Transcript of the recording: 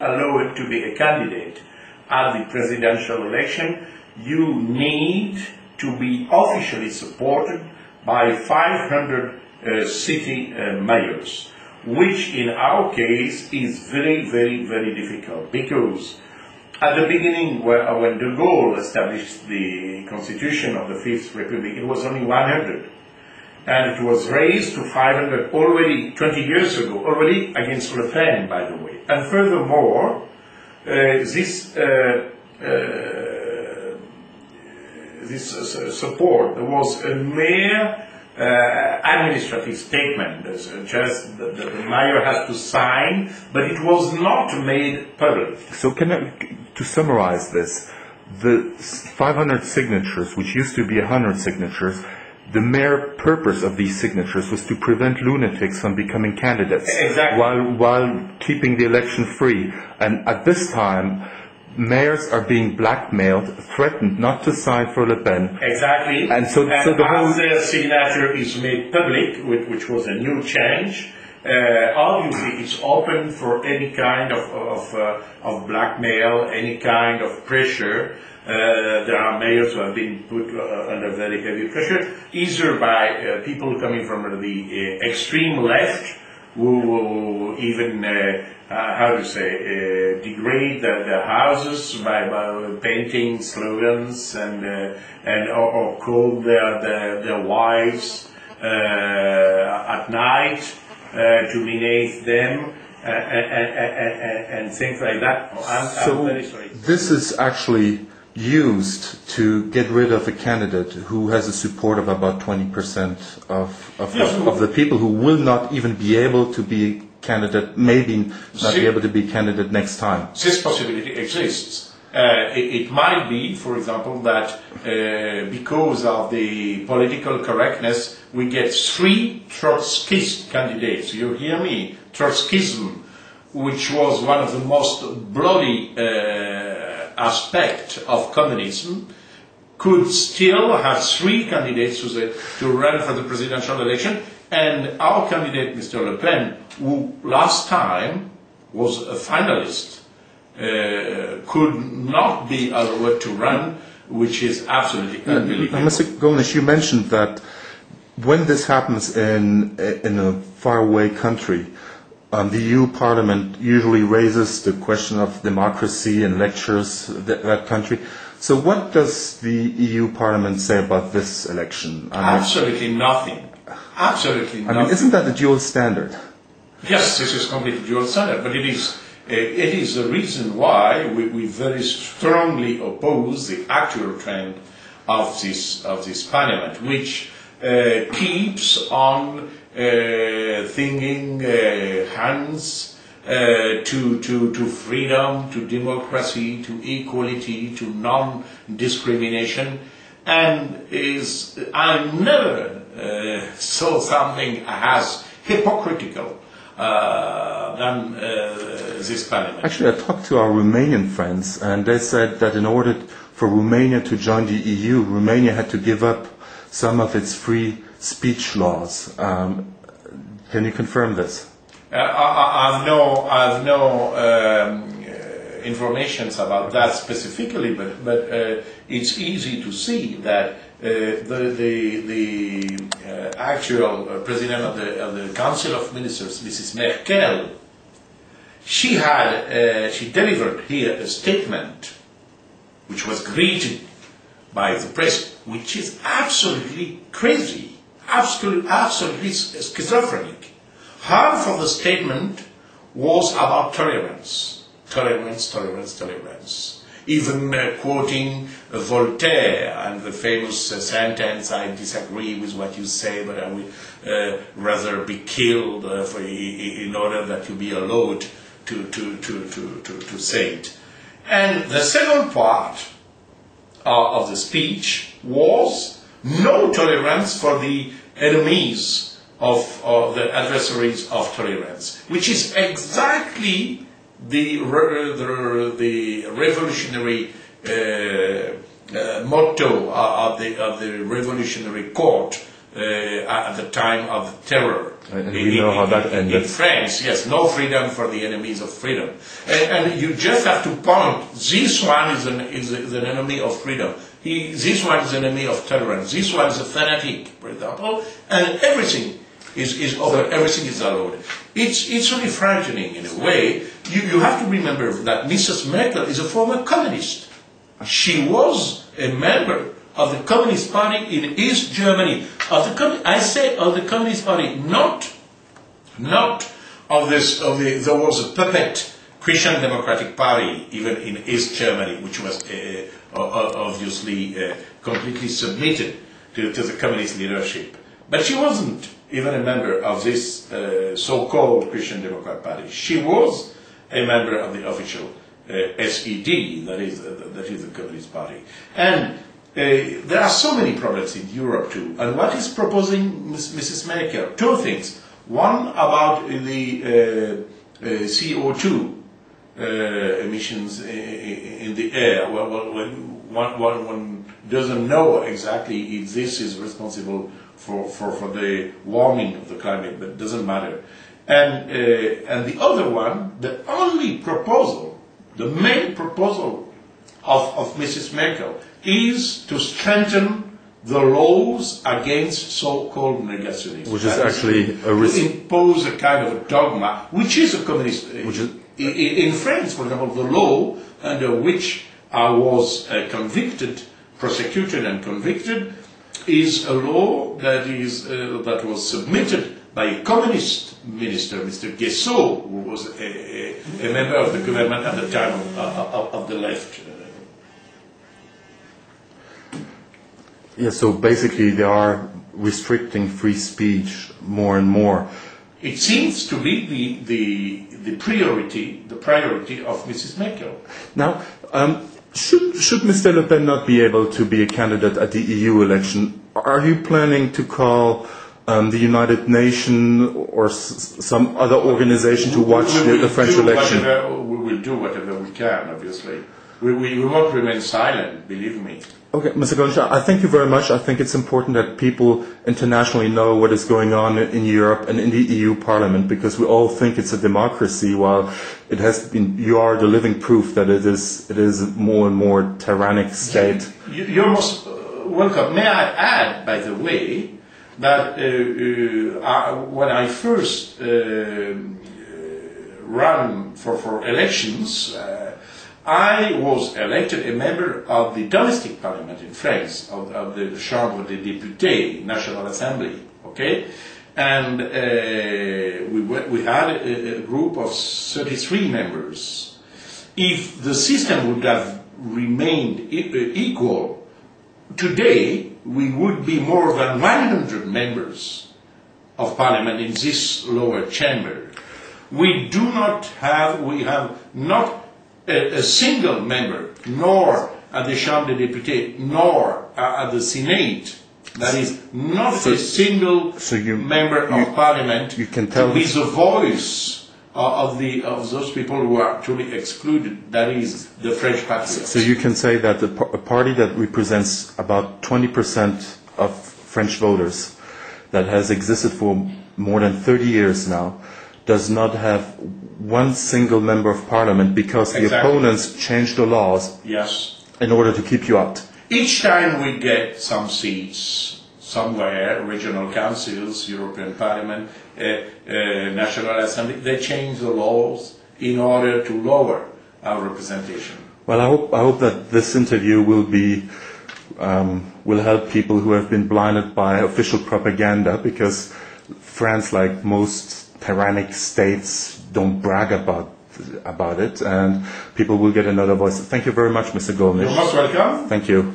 allowed to be a candidate at the presidential election, you need to be officially supported by 500 city mayors, which in our case is very, very, very difficult, because at the beginning, when de Gaulle established the constitution of the Fifth Republic, it was only 100. And it was raised to 500 already 20 years ago, already against Le Pen, by the way. And furthermore, this support was a mere administrative statement, just the mayor has to sign, but it was not made public. So to summarize this, the 500 signatures, which used to be 100 signatures, the mere purpose of these signatures was to prevent lunatics from becoming candidates, exactly, while keeping the election free. And at this time, mayors are being blackmailed, threatened not to sign for Le Pen. Exactly. And so the whole their signature is made public, which was a new change. Obviously, it's open for any kind of blackmail, any kind of pressure. There are mayors who have been put under very heavy pressure, either by people coming from the extreme left, who even, degrade the houses by painting slogans or call their wives at night to menace them and things like that. I'm very sorry. This is actually used to get rid of a candidate who has a support of about 20% of the people, who will not even be able to be candidate, maybe not be able to be candidate next time. This possibility exists. It might be, for example, that because of the political correctness, we get 3 Trotskyist candidates. You hear me? Trotskyism, which was one of the most bloody aspect of communism, could still have 3 candidates to run for the presidential election, and our candidate, Mr. Le Pen, who last time was a finalist, could not be allowed to run, which is absolutely unbelievable. Mr. Gollnisch, you mentioned that when this happens in a faraway country, the EU Parliament usually raises the question of democracy and lectures that country. So what does the EU Parliament say about this election? Absolutely nothing. Absolutely nothing. I mean, isn't that a dual standard? Yes, this is completely dual standard, but it is the reason why we very strongly oppose the actual trend of this Parliament, which keeps on thinking hands to freedom, to democracy, to equality, to non-discrimination, and I never saw something as hypocritical than this Parliament. Actually, I talked to our Romanian friends, and they said that in order for Romania to join the EU, Romania had to give up some of its free speech laws. Can you confirm this? I have no information about that specifically, but it's easy to see that the actual president of the Council of Ministers, Mrs. Merkel, she delivered here a statement which was greeted by the press, which is absolutely crazy, absolutely schizophrenic. Half of the statement was about tolerance, tolerance, tolerance, tolerance. Even quoting Voltaire and the famous sentence, "I disagree with what you say, but I would rather be killed in order that you be allowed to say it." And the second part of the speech was no tolerance for the enemies of the adversaries of tolerance, which is exactly the revolutionary motto of the revolutionary court at the time of the terror. And we know how that ended. In France, yes, no freedom for the enemies of freedom. And you just have to point, this one is an enemy of freedom. This one is an enemy of tolerance. This one is a fanatic, for example, and everything is over, everything is allowed. It's really frightening in a way. You have to remember that Mrs. Merkel is a former communist. She was a member of the Communist Party in East Germany. I say of the Communist Party, not of this. There was a puppet Christian Democratic Party even in East Germany, which was obviously completely submitted to the communist leadership. But she wasn't even a member of this so-called Christian Democratic Party. She was a member of the official SED, that is the Communist Party. And there are so many problems in Europe too. And what is proposing Mrs. Merkel? Two things. One about the CO2 emissions in the air. Well, when one doesn't know exactly if this is responsible for the warming of the climate, but it doesn't matter. And the other one, the only proposal, the main proposal of Mrs. Merkel is to strengthen the laws against so-called negationism. Which is actually a risk. To impose a kind of a dogma, which is a communist. In France, for example, the law under which I was prosecuted and convicted, is a law that was submitted by a communist minister, Mr. Guessot, who was a member of the government at the time of the left. Yes, so basically they are restricting free speech more and more. It seems to be the priority of Mrs. Merkel. Now, should Mr. Le Pen not be able to be a candidate at the EU election, are you planning to call the United Nations or some other organization to watch the French election? We will do whatever we can, obviously. We won't remain silent, believe me. Okay, Mr. Gollnisch, I thank you very much. I think it's important that people internationally know what is going on in Europe and in the EU Parliament, because we all think it's a democracy, while it has been. You are the living proof that it is more and more tyrannic state. You're most welcome. May I add, by the way, that when I first ran for elections, I was elected a member of the domestic parliament in France, of the Chambre des Députés, National Assembly, okay? And we had a group of 33 members. If the system would have remained equal, today we would be more than 100 members of parliament in this lower chamber. We have not a single member, nor at the Chambre des Députés, nor at the Senate. That is, not a single member of parliament you can tell to be the voice of those people who are truly excluded. That is, the French patriots. So you can say that a party that represents about 20% of French voters, that has existed for more than 30 years now, does not have one single member of parliament because the opponents changed the laws in order to keep you out. Each time we get some seats somewhere, regional councils, European Parliament, National Assembly, they change the laws in order to lower our representation. Well, I hope that this interview will help people who have been blinded by official propaganda, because France, like most tyrannic states, don't brag about it, and people will get another voice. Thank you very much, Mr. Gollnisch. You're most welcome. Thank you.